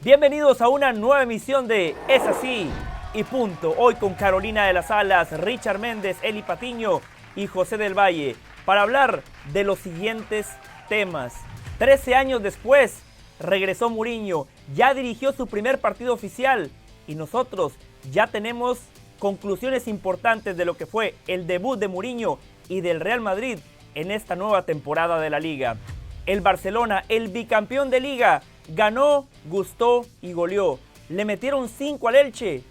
Bienvenidos a una nueva emisión de Es Así y Punto. Hoy con Carolina de las Alas, Richard Méndez, Eli Patiño y José del Valle para hablar de los siguientes temas. 13 años después, regresó Mourinho, ya dirigió su primer partido oficial y nosotros ya tenemos conclusiones importantes de lo que fue el debut de Mourinho y del Real Madrid en esta nueva temporada de la Liga. El Barcelona, el bicampeón de Liga, ganó, gustó y goleó. Le metieron 5 al Elche.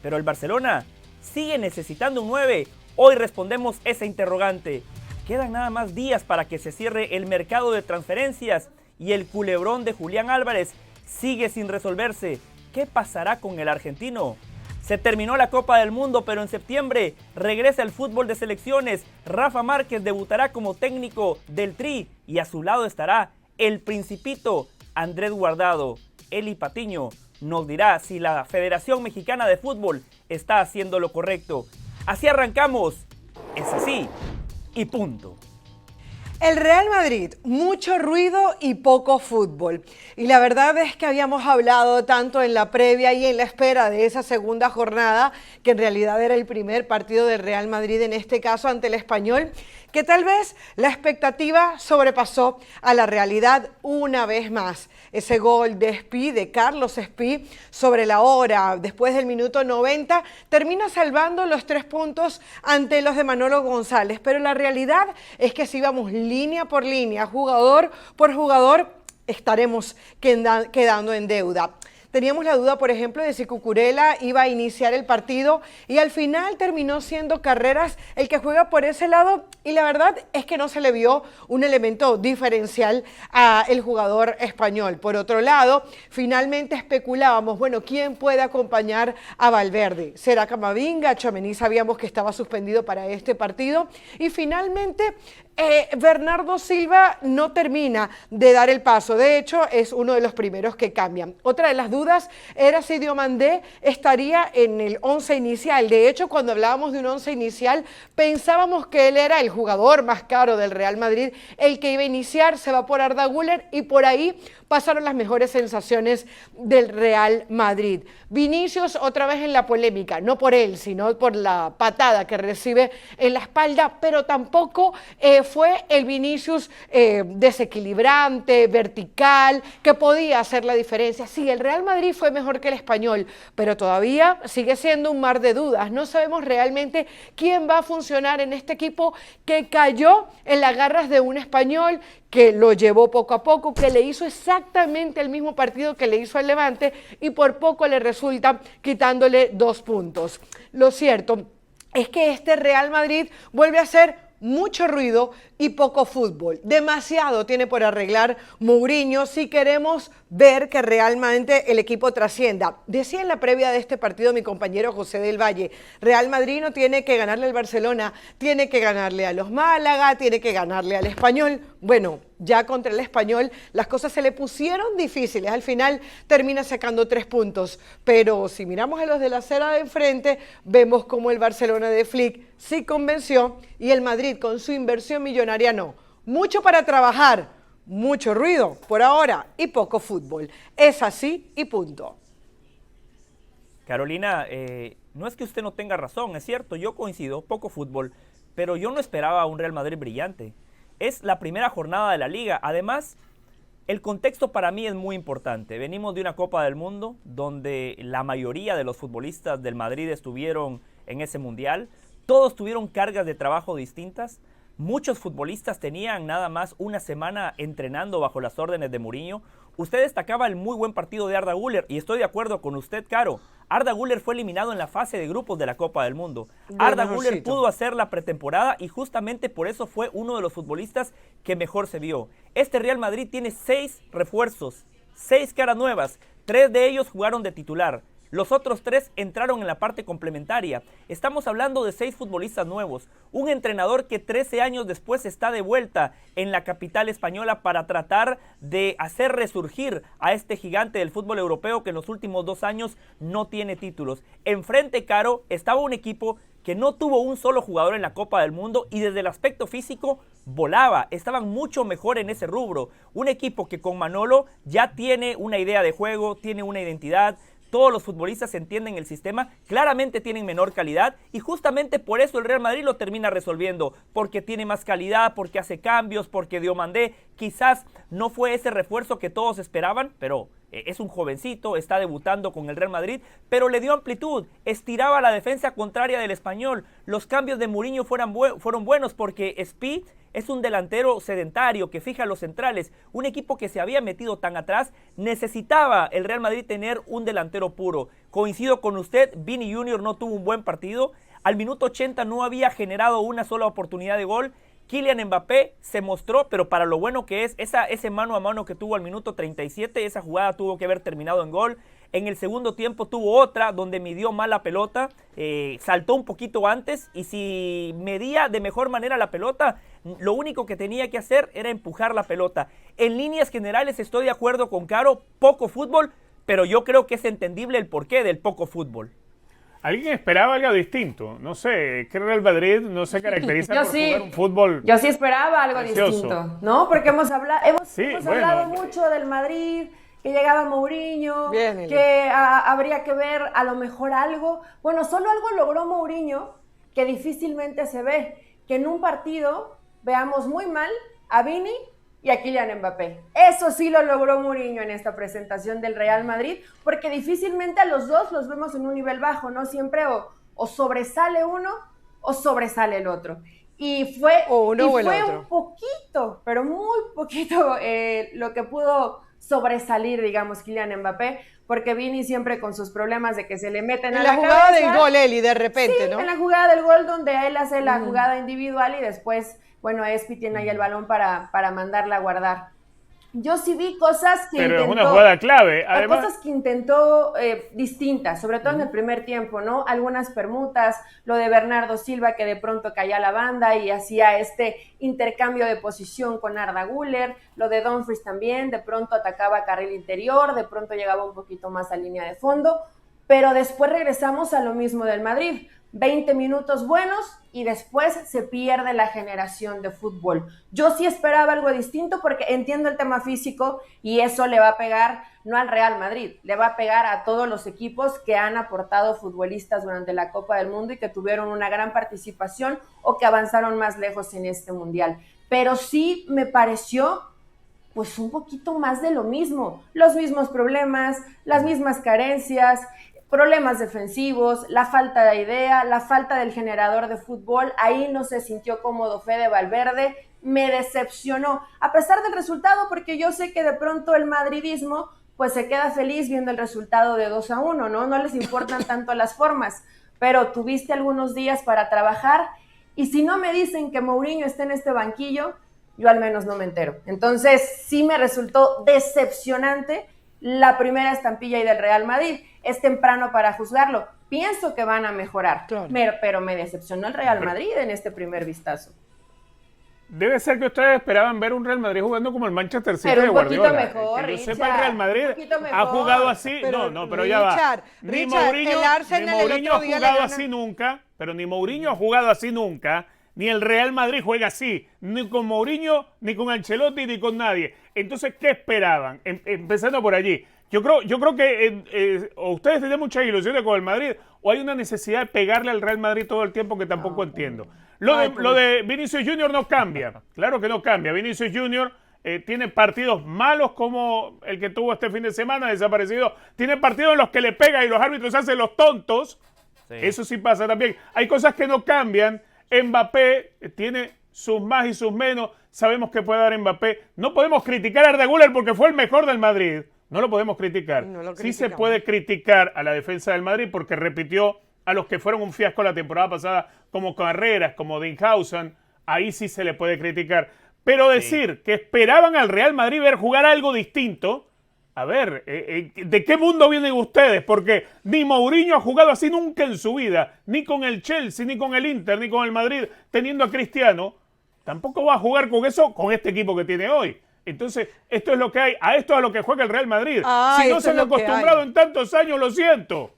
Pero el Barcelona sigue necesitando un 9. Hoy respondemos esa interrogante. Quedan nada más días para que se cierre el mercado de transferencias y el culebrón de Julián Álvarez sigue sin resolverse. ¿Qué pasará con el argentino? Se terminó la Copa del Mundo, pero en septiembre regresa el fútbol de selecciones. Rafa Márquez debutará como técnico del Tri y a su lado estará el Principito Andrés Guardado. Eli Patiño nos dirá si la Federación Mexicana de Fútbol está haciendo lo correcto. Así arrancamos. Es así y punto. El Real Madrid, mucho ruido y poco fútbol. Y la verdad es que habíamos hablado tanto en la previa y en la espera de esa segunda jornada, que en realidad era el primer partido del Real Madrid, en este caso ante el Español, que tal vez la expectativa sobrepasó a la realidad una vez más. Ese gol de Espí, de Carlos Espí, sobre la hora, después del minuto 90, termina salvando los 3 puntos ante los de Manolo González. Pero la realidad es que si íbamos línea por línea, jugador por jugador, estaremos quedando en deuda. Teníamos la duda, por ejemplo, de si Cucurella iba a iniciar el partido y al final terminó siendo Carreras el que juega por ese lado y la verdad es que no se le vio un elemento diferencial al jugador español. Por otro lado, finalmente especulábamos, bueno, ¿quién puede acompañar a Valverde? ¿Será Camavinga? Tchouaméni sabíamos que estaba suspendido para este partido y finalmente Bernardo Silva no termina de dar el paso. De hecho, es uno de los primeros que cambian. Otra de las dudas era si Diomandé estaría en el 11 inicial. De hecho, cuando hablábamos de un 11 inicial, pensábamos que él era el jugador más caro del Real Madrid, el que iba a iniciar. Se va por Arda Güler y por ahí pasaron las mejores sensaciones del Real Madrid. Vinicius otra vez en la polémica, no por él, sino por la patada que recibe en la espalda, pero tampoco fue el Vinicius desequilibrante, vertical, que podía hacer la diferencia. Sí, el Real Madrid fue mejor que el Español, pero todavía sigue siendo un mar de dudas. No sabemos realmente quién va a funcionar en este equipo que cayó en las garras de un Español, que lo llevó poco a poco, que le hizo exactamente el mismo partido que le hizo al Levante y por poco le resulta quitándole 2 puntos. Lo cierto es que este Real Madrid vuelve a ser mucho ruido y poco fútbol. Demasiado tiene por arreglar Mourinho si queremos ver que realmente el equipo trascienda. Decía en la previa de este partido mi compañero José del Valle, Real Madrid no tiene que ganarle al Barcelona, tiene que ganarle a los Málaga, tiene que ganarle al Español. Bueno, ya contra el Español las cosas se le pusieron difíciles. Al final termina sacando 3 puntos. Pero si miramos a los de la acera de enfrente, vemos como el Barcelona de Flick sí convenció y el Madrid con su inversión millonaria no. Mucho para trabajar, mucho ruido por ahora y poco fútbol. Es así y punto. Carolina, no es que usted no tenga razón, es cierto, yo coincido, poco fútbol, pero yo no esperaba un Real Madrid brillante. Es la primera jornada de la Liga. Además, el contexto para mí es muy importante. Venimos de una Copa del Mundo donde la mayoría de los futbolistas del Madrid estuvieron en ese mundial. Todos tuvieron cargas de trabajo distintas. Muchos futbolistas tenían nada más una semana entrenando bajo las órdenes de Mourinho. Usted destacaba el muy buen partido de Arda Güler y estoy de acuerdo con usted, Caro. Arda Güler fue eliminado en la fase de grupos de la Copa del Mundo. Arda Güler pudo hacer la pretemporada y justamente por eso fue uno de los futbolistas que mejor se vio. Este Real Madrid tiene 6 refuerzos, 6 caras nuevas, 3 de ellos jugaron de titular. Los otros 3 entraron en la parte complementaria. Estamos hablando de 6 futbolistas nuevos, un entrenador que 13 años después está de vuelta en la capital española para tratar de hacer resurgir a este gigante del fútbol europeo que en los últimos 2 años no tiene títulos. Enfrente, Caro, estaba un equipo que no tuvo un solo jugador en la Copa del Mundo y desde el aspecto físico volaba, estaban mucho mejor en ese rubro. Un equipo que con Manolo ya tiene una idea de juego, tiene una identidad, todos los futbolistas entienden el sistema, claramente tienen menor calidad y justamente por eso el Real Madrid lo termina resolviendo, porque tiene más calidad, porque hace cambios, porque Diomandé quizás no fue ese refuerzo que todos esperaban, pero es un jovencito, está debutando con el Real Madrid, pero le dio amplitud, estiraba la defensa contraria del Español. Los cambios de Mourinho fueron buenos porque Spi es un delantero sedentario que fija los centrales. Un equipo que se había metido tan atrás, necesitaba el Real Madrid tener un delantero puro. Coincido con usted, Vini Junior no tuvo un buen partido. Al minuto 80 no había generado una sola oportunidad de gol. Kylian Mbappé se mostró, pero para lo bueno que es, ese mano a mano que tuvo al minuto 37, esa jugada tuvo que haber terminado en gol. En el segundo tiempo tuvo otra donde midió mal la pelota, saltó un poquito antes y si medía de mejor manera la pelota, lo único que tenía que hacer era empujar la pelota. En líneas generales estoy de acuerdo con Caro, poco fútbol, pero yo creo que es entendible el porqué del poco fútbol. ¿Alguien esperaba algo distinto? No sé, que Real Madrid no se caracteriza por jugar un fútbol. Yo sí esperaba algo precioso. Distinto, ¿no? Porque hemos hablado mucho del Madrid, que llegaba Mourinho, que habría que ver a lo mejor algo. Bueno, solo algo logró Mourinho que difícilmente se ve, que en un partido veamos muy mal a Vini y a Kylian Mbappé. Eso sí lo logró Mourinho en esta presentación del Real Madrid, porque difícilmente a los dos los vemos en un nivel bajo, ¿no? Siempre o sobresale uno o sobresale el otro. Y fue un poquito, pero muy poquito lo que pudo sobresalir, digamos, Kylian Mbappé, porque Vini siempre con sus problemas de que se le meten a la cabeza. En la jugada del gol, Eli, de repente, sí, ¿no? En la jugada del gol donde él hace la jugada individual y después, bueno, Espi tiene ahí el balón para mandarla a guardar. Yo sí vi cosas que Pero es una jugada clave, además. Cosas que intentó distintas, sobre todo en el primer tiempo, ¿no? Algunas permutas, lo de Bernardo Silva que de pronto caía a la banda y hacía este intercambio de posición con Arda Güler, lo de Dumfries también, de pronto atacaba carril interior, de pronto llegaba un poquito más a línea de fondo, pero después regresamos a lo mismo del Madrid. 20 minutos buenos y después se pierde la generación de fútbol. Yo sí esperaba algo distinto porque entiendo el tema físico y eso le va a pegar no al Real Madrid, le va a pegar a todos los equipos que han aportado futbolistas durante la Copa del Mundo y que tuvieron una gran participación o que avanzaron más lejos en este Mundial. Pero sí me pareció pues un poquito más de lo mismo, los mismos problemas, las mismas carencias, problemas defensivos, la falta de idea, la falta del generador de fútbol. Ahí no se sintió cómodo Fede Valverde, me decepcionó, a pesar del resultado, porque yo sé que de pronto el madridismo pues se queda feliz viendo el resultado de 2-1, ¿no? No les importan tanto las formas, pero tuviste algunos días para trabajar y si no me dicen que Mourinho está en este banquillo, yo al menos no me entero. Entonces sí me resultó decepcionante la primera estampilla ahí del Real Madrid. Es temprano para juzgarlo. Pienso que van a mejorar, claro. Pero me decepcionó el Real Madrid en este primer vistazo. Debe ser que ustedes esperaban ver un Real Madrid jugando como el Manchester City pero de Guardiola. Mejor, que yo sepa, el Real Madrid ha jugado así. Pero, pero ya va. Ni Mourinho ha jugado así nunca, pero ni Mourinho ha jugado así nunca, ni el Real Madrid juega así, ni con Mourinho, ni con Ancelotti, ni con nadie. Entonces, ¿qué esperaban? Empezando por allí. Yo creo que o ustedes tienen muchas ilusiones con el Madrid o hay una necesidad de pegarle al Real Madrid todo el tiempo que tampoco entiendo. Lo de Vinicius Junior no cambia. Claro que no cambia. Vinicius Junior tiene partidos malos como el que tuvo este fin de semana, desaparecido. Tiene partidos en los que le pega y los árbitros hacen los tontos. Sí. Eso sí pasa también. Hay cosas que no cambian. Mbappé tiene sus más y sus menos. Sabemos que puede dar Mbappé. No podemos criticar a Arda Güler porque fue el mejor del Madrid. No lo podemos criticar. Sí se puede criticar a la defensa del Madrid porque repitió a los que fueron un fiasco la temporada pasada como Carreras, como Dinhausen. Ahí sí se le puede criticar. Pero decir que esperaban al Real Madrid ver jugar algo distinto, A ver, ¿de qué mundo vienen ustedes? Porque ni Mourinho ha jugado así nunca en su vida, ni con el Chelsea, ni con el Inter, ni con el Madrid, teniendo a Cristiano. Tampoco va a jugar con eso, con este equipo que tiene hoy. Entonces, esto es lo que hay, a esto es a lo que juega el Real Madrid. Si no se han acostumbrado en tantos años, lo siento.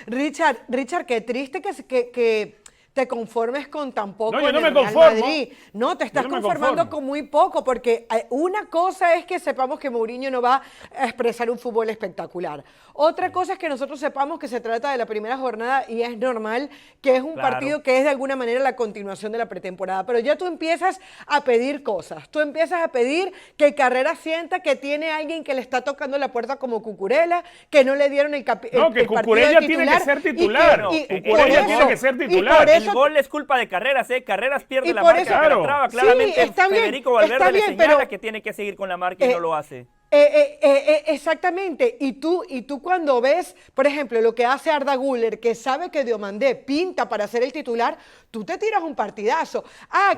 Richard, qué triste que te conformes con tan poco. No, yo no en me el Real conformo. Madrid. No, te estás Yo no me conformando conformo. con muy poco, porque una cosa es que sepamos que Mourinho no va a expresar un fútbol espectacular. Otra cosa es que nosotros sepamos que se trata de la primera jornada y es normal que es un partido que es de alguna manera la continuación de la pretemporada. Pero ya tú empiezas a pedir cosas. Tú empiezas a pedir que Carrera sienta que tiene alguien que le está tocando la puerta como Cucurella, que no le dieron el No, que Cucurella tiene que ser titular. Cucurella tiene que ser titular. El gol es culpa de Carreras, Carreras pierde la marca, claro. traba. Claramente Sí, Federico Valverde le señala que tiene que seguir con la marca y no lo hace. Exactamente, y tú cuando ves, por ejemplo, lo que hace Arda Güler, que sabe que Diomandé pinta para ser el titular, tú te tiras un partidazo.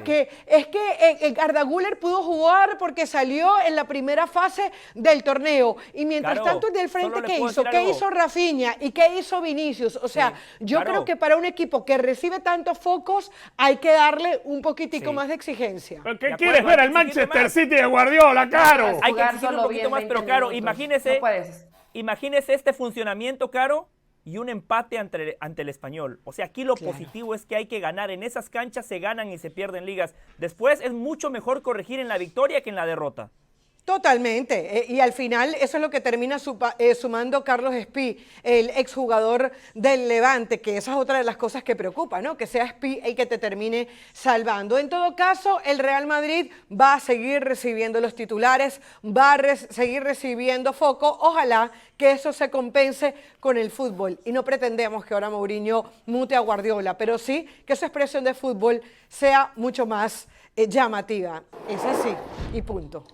Que es que Arda Güler pudo jugar porque salió en la primera fase del torneo, y mientras tanto del frente, ¿qué hizo? ¿Qué hizo Rafinha? ¿Y qué hizo Vinicius? O sea, yo creo que para un equipo que recibe tantos focos hay que darle un poquitico más de exigencia. ¿Pero qué quieres ver al Manchester City de Guardiola, Caro? Hay que exigir un poquito más, pero Caro, imagínese este funcionamiento, Caro, y un empate ante el Español. O sea, aquí lo positivo es que hay que ganar. En esas canchas se ganan y se pierden ligas. Después es mucho mejor corregir en la victoria que en la derrota. Totalmente, y al final eso es lo que termina sumando Carlos Espí, el exjugador del Levante, que esa es otra de las cosas que preocupa, ¿no? Que sea Espí el que te termine salvando. En todo caso, el Real Madrid va a seguir recibiendo los titulares, va a seguir recibiendo foco. Ojalá que eso se compense con el fútbol, y no pretendemos que ahora Mourinho mute a Guardiola, pero sí que su expresión de fútbol sea mucho más llamativa. Es así, y punto.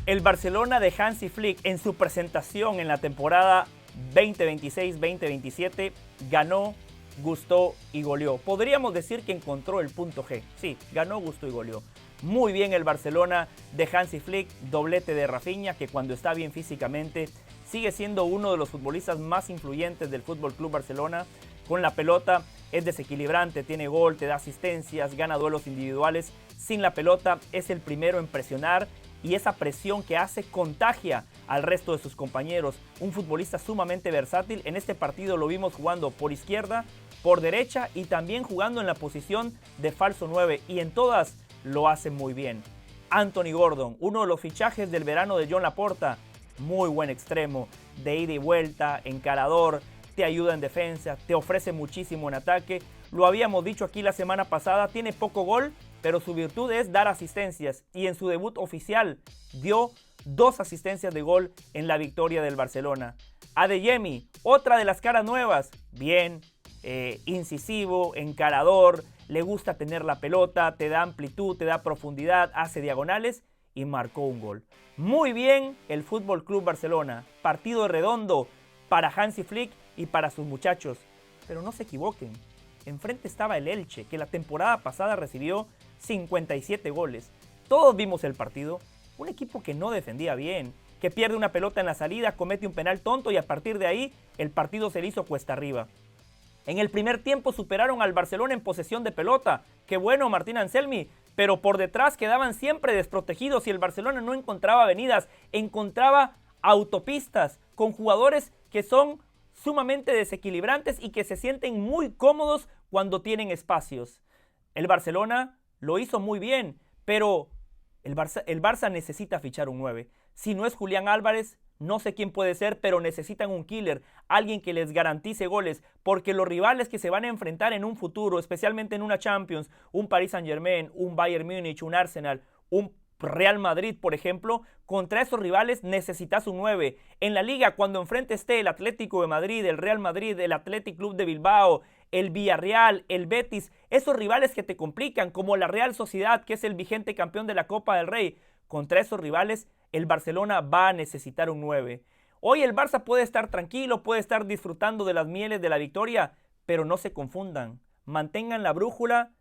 El Barcelona de Hansi Flick en su presentación en la temporada 2026-2027 ganó, gustó y goleó. Podríamos decir que encontró el punto G. Sí, ganó, gustó y goleó. Muy bien el Barcelona de Hansi Flick, doblete de Rafinha, que cuando está bien físicamente sigue siendo uno de los futbolistas más influyentes del Fútbol Club Barcelona. Con la pelota es desequilibrante, tiene gol, te da asistencias, gana duelos individuales. Sin la pelota es el primero en presionar, y esa presión que hace contagia al resto de sus compañeros. Un futbolista sumamente versátil. En este partido lo vimos jugando por izquierda, por derecha y también jugando en la posición de falso 9, y en todas lo hace muy bien. Anthony Gordon, uno de los fichajes del verano de John Laporta, muy buen extremo, de ida y vuelta, encarador, te ayuda en defensa, te ofrece muchísimo en ataque. Lo habíamos dicho aquí la semana pasada, tiene poco gol, pero su virtud es dar asistencias, y en su debut oficial dio 2 asistencias de gol en la victoria del Barcelona. Adeyemi, otra de las caras nuevas, bien, incisivo, encarador, le gusta tener la pelota, te da amplitud, te da profundidad, hace diagonales y marcó un gol. Muy bien el Fútbol Club Barcelona, partido redondo para Hansi Flick y para sus muchachos, pero no se equivoquen. Enfrente estaba el Elche, que la temporada pasada recibió 57 goles. Todos vimos el partido. Un equipo que no defendía bien, que pierde una pelota en la salida, comete un penal tonto y a partir de ahí el partido se le hizo cuesta arriba. En el primer tiempo superaron al Barcelona en posesión de pelota. Qué bueno Martín Anselmi, pero por detrás quedaban siempre desprotegidos y el Barcelona no encontraba avenidas, encontraba autopistas con jugadores que son sumamente desequilibrantes y que se sienten muy cómodos cuando tienen espacios. El Barcelona lo hizo muy bien, pero el Barça necesita fichar un 9. Si no es Julián Álvarez, no sé quién puede ser, pero necesitan un killer, alguien que les garantice goles, porque los rivales que se van a enfrentar en un futuro, especialmente en una Champions, un Paris Saint-Germain, un Bayern Múnich, un Arsenal, un Real Madrid, por ejemplo, contra esos rivales necesitas un 9. En la Liga, cuando enfrente esté el Atlético de Madrid, el Real Madrid, el Athletic Club de Bilbao, el Villarreal, el Betis, esos rivales que te complican, como la Real Sociedad, que es el vigente campeón de la Copa del Rey, contra esos rivales el Barcelona va a necesitar un 9. Hoy el Barça puede estar tranquilo, puede estar disfrutando de las mieles de la victoria, pero no se confundan. Mantengan la brújula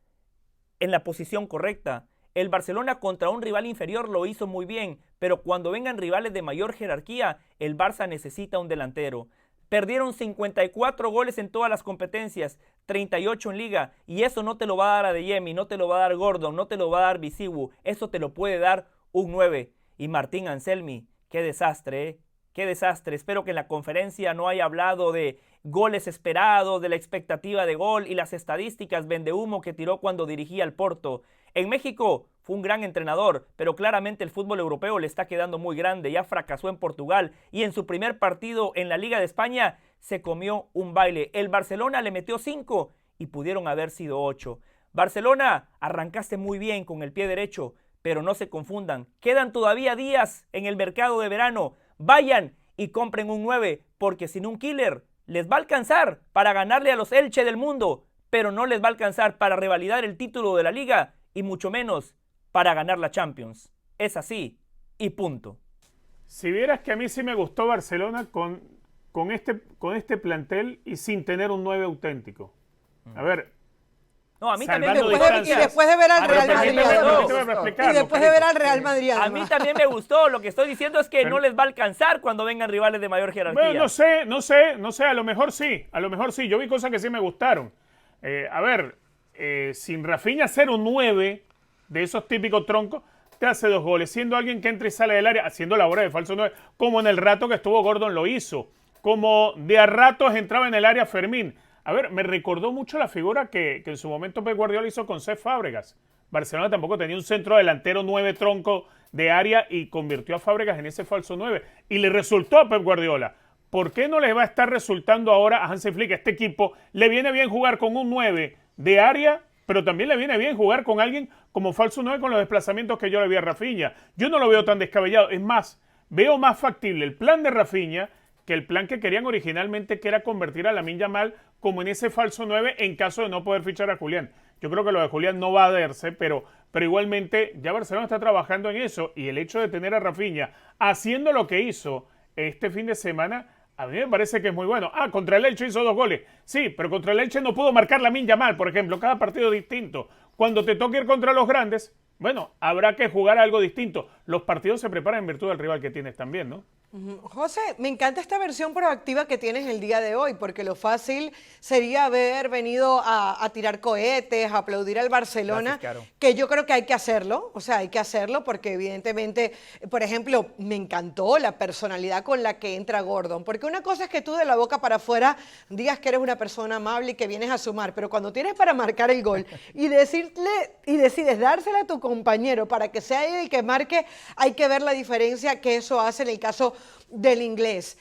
en la posición correcta. El Barcelona contra un rival inferior lo hizo muy bien, pero cuando vengan rivales de mayor jerarquía, el Barça necesita un delantero. Perdieron 54 goles en todas las competencias, 38 en Liga, y eso no te lo va a dar Adeyemi, no te lo va a dar Gordon, no te lo va a dar Bisigu, eso te lo puede dar un 9. Y Martín Anselmi, qué desastre, ¿eh? Qué desastre. Espero que en la conferencia no haya hablado de goles esperados, de la expectativa de gol y las estadísticas vendehumo que tiró cuando dirigía al Porto. En México fue un gran entrenador, pero claramente el fútbol europeo le está quedando muy grande. Ya fracasó en Portugal y en su primer partido en la Liga de España se comió un baile. El Barcelona le metió 5 y pudieron haber sido 8. Barcelona, arrancaste muy bien con el pie derecho, pero no se confundan. Quedan todavía días en el mercado de verano. Vayan y compren un 9, porque sin un killer les va a alcanzar para ganarle a los Elche del mundo, pero no les va a alcanzar para revalidar el título de la Liga y mucho menos para ganar la Champions. Es así y punto. Si vieras que a mí sí me gustó Barcelona con este plantel y sin tener un 9 auténtico. A ver, no, a mí también me gustó. Y después de ver al Real Madrid. Y después de ver al Real Madrid. A mí también me gustó. Lo que estoy diciendo es que no les va a alcanzar cuando vengan rivales de mayor jerarquía. Bueno, no sé, a lo mejor sí. Yo vi cosas que sí me gustaron. Sin Rafinha ser un 9 de esos típicos troncos, te hace 2 goles. Siendo alguien que entra y sale del área, haciendo labores de falso 9, como en el rato que estuvo Gordon lo hizo. Como de a ratos entraba en el área Fermín. A ver, me recordó mucho la figura que en su momento Pep Guardiola hizo con Cesc Fábregas. Barcelona tampoco tenía un centro delantero 9 tronco de área y convirtió a Fábregas en ese falso 9. Y le resultó a Pep Guardiola. ¿Por qué no les va a estar resultando ahora a Hansi Flick? A este equipo le viene bien jugar con un 9 de área, pero también le viene bien jugar con alguien como falso 9 con los desplazamientos que yo le vi a Rafinha. Yo no lo veo tan descabellado. Es más, veo más factible el plan de Rafinha que el plan que querían originalmente, que era convertir a Lamine Yamal como en ese falso 9 en caso de no poder fichar a Julián. Yo creo que lo de Julián no va a darse, pero igualmente ya Barcelona está trabajando en eso, y el hecho de tener a Rafinha haciendo lo que hizo este fin de semana, a mí me parece que es muy bueno. Contra el Elche hizo 2 goles. Sí, pero contra el Elche no pudo marcar Lamine Yamal, por ejemplo. Cada partido es distinto. Cuando te toque ir contra los grandes, bueno, habrá que jugar algo distinto. Los partidos se preparan en virtud del rival que tienes también, ¿no? José, me encanta esta versión proactiva que tienes el día de hoy, porque lo fácil sería haber venido a tirar cohetes, a aplaudir al Barcelona. Gracias, Caro. Que yo creo que hay que hacerlo, hay que hacerlo porque evidentemente, por ejemplo, me encantó la personalidad con la que entra Gordon, porque una cosa es que tú de la boca para afuera digas que eres una persona amable y que vienes a sumar, pero cuando tienes para marcar el gol y decides dársela a tu compañero para que sea él el que marque, hay que ver la diferencia que eso hace en el caso del inglés.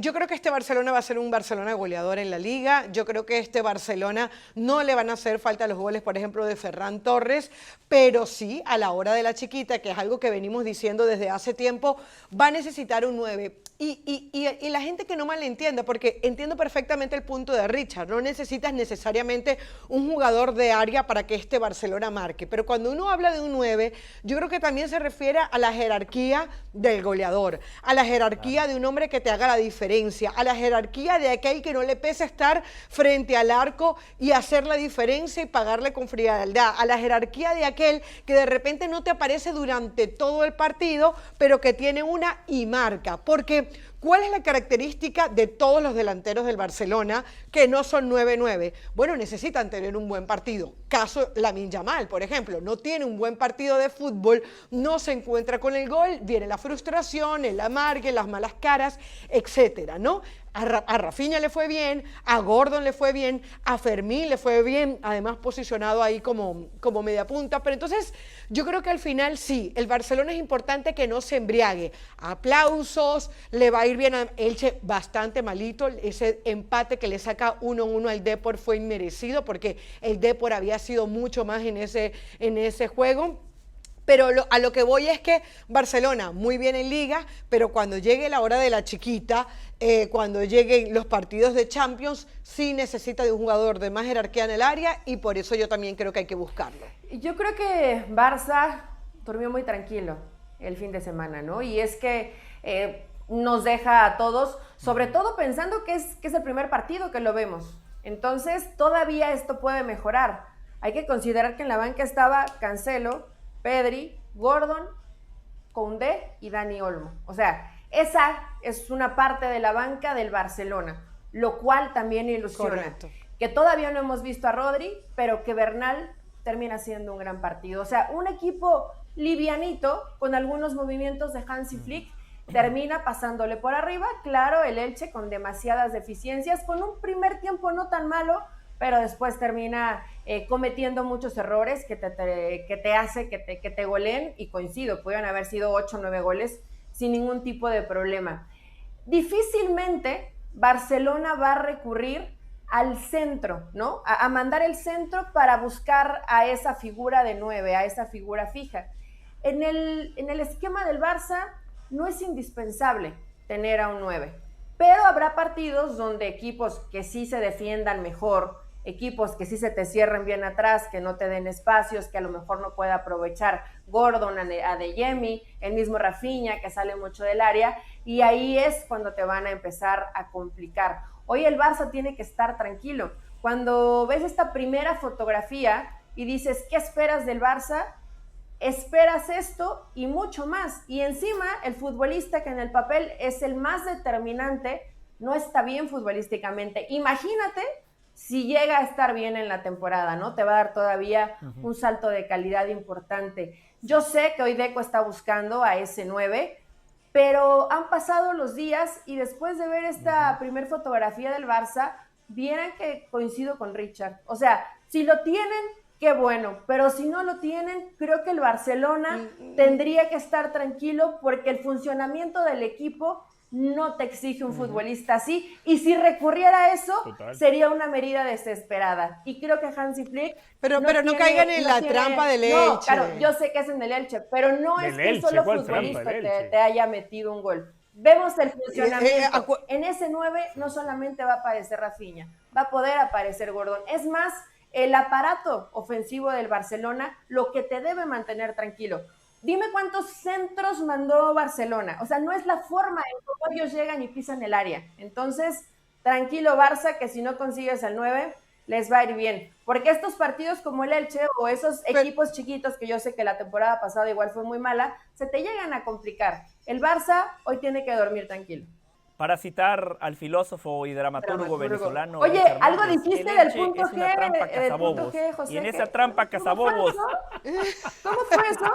Yo creo que este Barcelona va a ser un Barcelona goleador en la Liga. Yo creo que este Barcelona no le van a hacer falta los goles, por ejemplo, de Ferran Torres, pero sí, a la hora de la chiquita, que es algo que venimos diciendo desde hace tiempo, va a necesitar un 9. Y la gente que no malentienda, porque entiendo perfectamente el punto de Richard, no necesitas necesariamente un jugador de área para que este Barcelona marque, pero cuando uno habla de un 9, yo creo que también se refiere a la jerarquía del goleador, a la jerarquía de un hombre que te haga la diferencia, a la jerarquía de aquel que no le pese estar frente al arco y hacer la diferencia y pagarle con frialdad, a la jerarquía de aquel que de repente no te aparece durante todo el partido, pero que tiene una y marca, porque ¿cuál es la característica de todos los delanteros del Barcelona que no son 9-9? Bueno, necesitan tener un buen partido. Caso Lamine Yamal, por ejemplo, no tiene un buen partido de fútbol, no se encuentra con el gol, viene la frustración, el amargue, las malas caras, etcétera, ¿no? A Rafinha le fue bien, a Gordon le fue bien, a Fermín le fue bien, además posicionado ahí como media punta, pero entonces yo creo que al final sí, el Barcelona es importante que no se embriague. Aplausos, le va a ir bien a Elche, bastante malito, ese empate que le saca 1-1 al Depor fue inmerecido porque el Depor había sido mucho más en ese juego. Pero a lo que voy es que Barcelona muy bien en Liga, pero cuando llegue la hora de la chiquita, cuando lleguen los partidos de Champions, sí necesita de un jugador de más jerarquía en el área y por eso yo también creo que hay que buscarlo. Yo creo que Barça durmió muy tranquilo el fin de semana, ¿no? Y es que nos deja a todos, sobre todo pensando que es el primer partido que lo vemos. Entonces, todavía esto puede mejorar. Hay que considerar que en la banca estaba Cancelo, Pedri, Gordon, Koundé y Dani Olmo. O sea, esa es una parte de la banca del Barcelona, lo cual también ilusiona. Correcto. Que todavía no hemos visto a Rodri, pero que Bernal termina siendo un gran partido. O sea, un equipo livianito, con algunos movimientos de Hansi Flick, termina pasándole por arriba. Claro, el Elche con demasiadas deficiencias, con un primer tiempo no tan malo, pero después termina cometiendo muchos errores que te hace que te goleen, y coincido, pueden haber sido 8 o 9 goles sin ningún tipo de problema. Difícilmente Barcelona va a recurrir al centro, ¿no? A mandar el centro para buscar a esa figura de 9, a esa figura fija. En el esquema del Barça no es indispensable tener a un 9, pero habrá partidos donde equipos que sí se defiendan mejor, equipos que sí se te cierren bien atrás, que no te den espacios, que a lo mejor no pueda aprovechar Gordon, Adeyemi, el mismo Rafinha, que sale mucho del área, y ahí es cuando te van a empezar a complicar. Hoy el Barça tiene que estar tranquilo. Cuando ves esta primera fotografía y dices, ¿qué esperas del Barça? Esperas esto y mucho más. Y encima, el futbolista que en el papel es el más determinante, no está bien futbolísticamente. Imagínate si llega a estar bien en la temporada, ¿no? Te va a dar todavía un salto de calidad importante. Yo sé que hoy Deco está buscando a ese 9, pero han pasado los días y después de ver esta primer fotografía del Barça, vieran que coincido con Richard. O sea, si lo tienen, qué bueno, pero si no lo tienen, creo que el Barcelona tendría que estar tranquilo, porque el funcionamiento del equipo no te exige un futbolista así, y si recurriera a eso, sería una medida desesperada. Y creo que Hansi Flick pero no caigan en la trampa del Elche. No, claro, yo sé que es en el Elche, pero no es que un solo futbolista te haya metido un gol. Vemos el funcionamiento. En ese 9 no solamente va a aparecer Rafinha, va a poder aparecer Gordon. Es más, el aparato ofensivo del Barcelona lo que te debe mantener tranquilo. Dime cuántos centros mandó Barcelona. O sea, no es la forma en cómo ellos llegan y pisan el área. Entonces, tranquilo Barça, que si no consigues el 9, les va a ir bien. Porque estos partidos como el Elche o esos equipos chiquitos, que yo sé que la temporada pasada igual fue muy mala, se te llegan a complicar. El Barça hoy tiene que dormir tranquilo. Para citar al filósofo y dramaturgo venezolano. Oye, algo dijiste del punto G, José. Y en esa trampa cazabobos. ¿Cómo fue eso?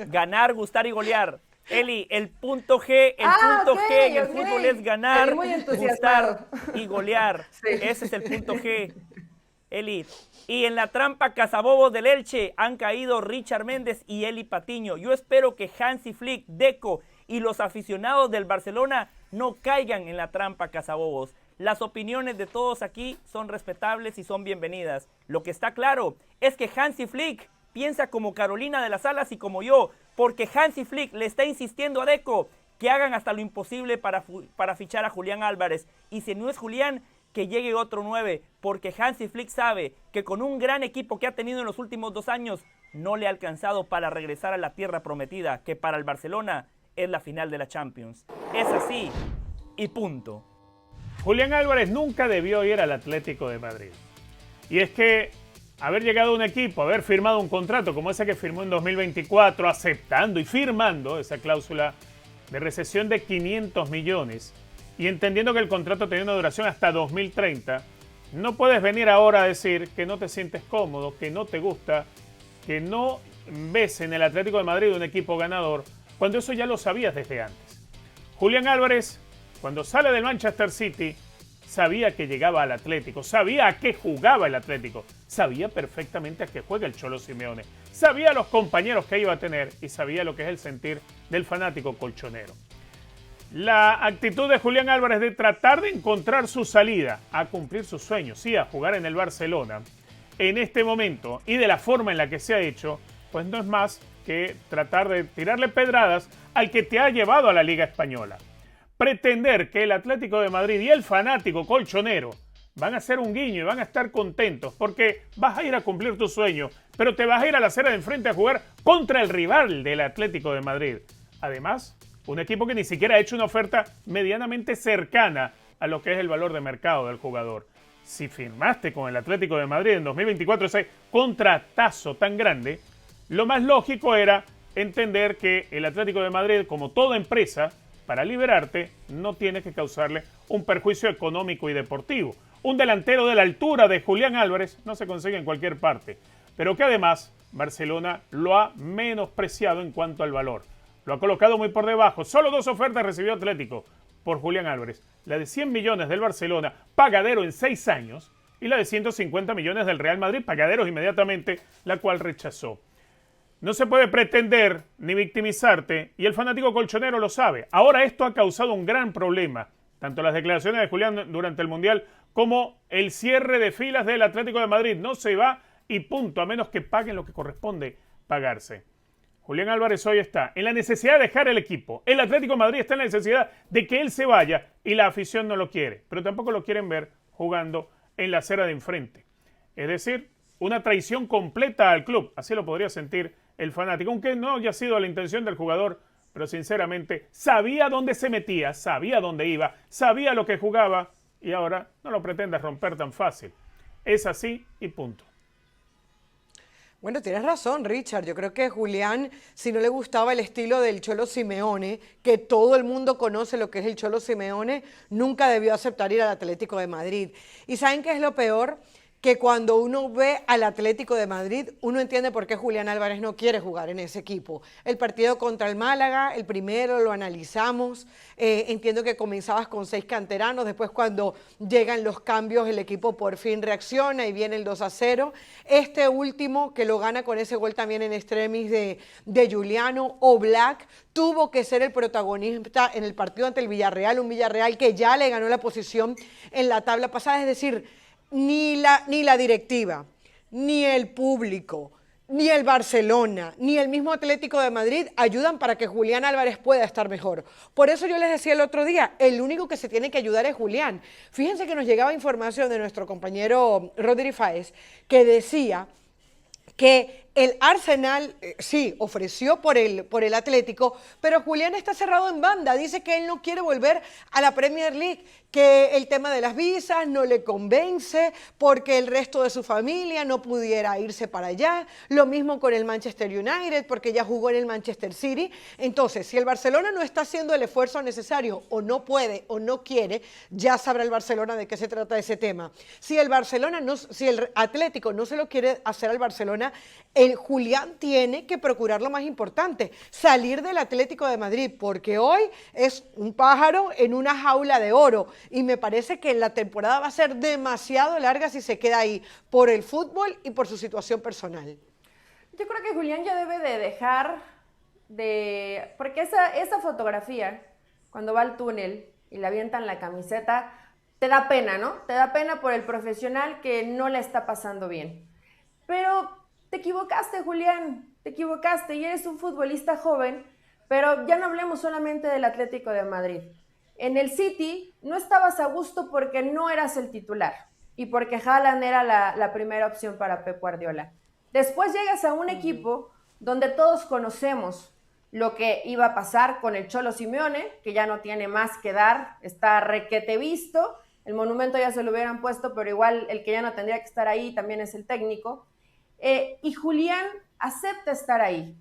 Ganar, gustar y golear. Eli, el punto G, en el fútbol es ganar, gustar y golear. Sí. Ese es el punto G. Eli. Y en la trampa cazabobos del Elche han caído Richard Méndez y Eli Patiño. Yo espero que Hansi Flick, Deco y los aficionados del Barcelona no caigan en la trampa cazabobos. Las opiniones de todos aquí son respetables y son bienvenidas. Lo que está claro es que Hansi Flick piensa como Carolina de las Alas y como yo, porque Hansi Flick le está insistiendo a Deco que hagan hasta lo imposible para fichar a Julián Álvarez. Y si no es Julián, que llegue otro 9, porque Hansi Flick sabe que con un gran equipo que ha tenido en los últimos 2 años, no le ha alcanzado para regresar a la tierra prometida, que para el Barcelona es la final de la Champions. Es así y punto. Julián Álvarez nunca debió ir al Atlético de Madrid. Y es que haber llegado a un equipo, haber firmado un contrato como ese que firmó en 2024, aceptando y firmando esa cláusula de rescisión de 500 millones y entendiendo que el contrato tenía una duración hasta 2030, no puedes venir ahora a decir que no te sientes cómodo, que no te gusta, que no ves en el Atlético de Madrid un equipo ganador, cuando eso ya lo sabías desde antes. Julián Álvarez, cuando sale del Manchester City, sabía que llegaba al Atlético, sabía a qué jugaba el Atlético, sabía perfectamente a qué juega el Cholo Simeone, sabía los compañeros que iba a tener y sabía lo que es el sentir del fanático colchonero. La actitud de Julián Álvarez de tratar de encontrar su salida a cumplir sus sueños, sí, a jugar en el Barcelona, en este momento y de la forma en la que se ha hecho, pues no es más que tratar de tirarle pedradas al que te ha llevado a la Liga Española. Pretender que el Atlético de Madrid y el fanático colchonero van a hacer un guiño y van a estar contentos porque vas a ir a cumplir tu sueño, pero te vas a ir a la acera de enfrente a jugar contra el rival del Atlético de Madrid. Además, un equipo que ni siquiera ha hecho una oferta medianamente cercana a lo que es el valor de mercado del jugador. Si firmaste con el Atlético de Madrid en 2024 ese contratazo tan grande, lo más lógico era entender que el Atlético de Madrid, como toda empresa, para liberarte, no tiene que causarle un perjuicio económico y deportivo. Un delantero de la altura de Julián Álvarez no se consigue en cualquier parte, pero que además Barcelona lo ha menospreciado en cuanto al valor. Lo ha colocado muy por debajo. Solo 2 ofertas recibió Atlético por Julián Álvarez. La de 100 millones del Barcelona, pagadero en 6 años, y la de 150 millones del Real Madrid, pagaderos inmediatamente, la cual rechazó. No se puede pretender ni victimizarte, y el fanático colchonero lo sabe. Ahora esto ha causado un gran problema, tanto las declaraciones de Julián durante el Mundial como el cierre de filas del Atlético de Madrid. No se va y punto, a menos que paguen lo que corresponde pagarse. Julián Álvarez hoy está en la necesidad de dejar el equipo. El Atlético de Madrid está en la necesidad de que él se vaya y la afición no lo quiere, pero tampoco lo quieren ver jugando en la acera de enfrente. Es decir, una traición completa al club, así lo podría sentir el fanático, aunque no haya sido la intención del jugador, pero sinceramente sabía dónde se metía, sabía dónde iba, sabía lo que jugaba y ahora no lo pretende romper tan fácil. Es así y punto. Bueno, tienes razón, Richard. Yo creo que Julián, si no le gustaba el estilo del Cholo Simeone, que todo el mundo conoce lo que es el Cholo Simeone, nunca debió aceptar ir al Atlético de Madrid. ¿Y saben qué es lo peor? Que cuando uno ve al Atlético de Madrid, uno entiende por qué Julián Álvarez no quiere jugar en ese equipo. El partido contra el Málaga, el primero lo analizamos, entiendo que comenzabas con 6 canteranos, después cuando llegan los cambios el equipo por fin reacciona y viene el 2-0. Este último que lo gana con ese gol también en extremis de Giuliano Oblak, tuvo que ser el protagonista en el partido ante el Villarreal, un Villarreal que ya le ganó la posición en la tabla pasada, es decir, ni la directiva, ni el público, ni el Barcelona, ni el mismo Atlético de Madrid ayudan para que Julián Álvarez pueda estar mejor. Por eso yo les decía el otro día, el único que se tiene que ayudar es Julián. Fíjense que nos llegaba información de nuestro compañero Rodri Fáez, que decía que el Arsenal sí ofreció por el Atlético, pero Julián está cerrado en banda, dice que él no quiere volver a la Premier League, que el tema de las visas no le convence porque el resto de su familia no pudiera irse para allá, lo mismo con el Manchester United porque ya jugó en el Manchester City. Entonces, si el Barcelona no está haciendo el esfuerzo necesario o no puede o no quiere, ya sabrá el Barcelona de qué se trata ese tema. Si el Atlético no se lo quiere hacer al Barcelona, el Julián tiene que procurar lo más importante, salir del Atlético de Madrid, porque hoy es un pájaro en una jaula de oro y me parece que la temporada va a ser demasiado larga si se queda ahí por el fútbol y por su situación personal. Yo creo que Julián ya debe de dejar de... Porque esa fotografía, cuando va al túnel y le avientan la camiseta, te da pena, ¿no? Te da pena por el profesional que no le está pasando bien. Pero te equivocaste, Julián, te equivocaste y eres un futbolista joven, pero ya no hablemos solamente del Atlético de Madrid. En el City no estabas a gusto porque no eras el titular y porque Haaland era la primera opción para Pep Guardiola. Después llegas a un equipo donde todos conocemos lo que iba a pasar con el Cholo Simeone, que ya no tiene más que dar, está requete visto, el monumento ya se lo hubieran puesto, pero igual el que ya no tendría que estar ahí también es el técnico. Y Julián acepta estar ahí.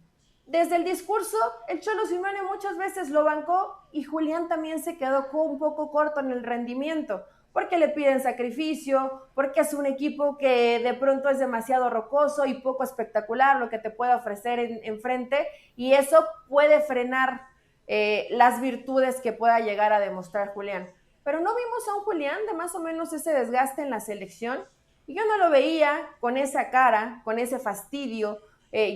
Desde el discurso, el Cholo Simeone muchas veces lo bancó y Julián también se quedó un poco corto en el rendimiento, porque le piden sacrificio, porque es un equipo que de pronto es demasiado rocoso y poco espectacular lo que te puede ofrecer enfrente, y eso puede frenar las virtudes que pueda llegar a demostrar Julián. Pero no vimos a un Julián de más o menos ese desgaste en la selección. Y yo no lo veía con esa cara, con ese fastidio.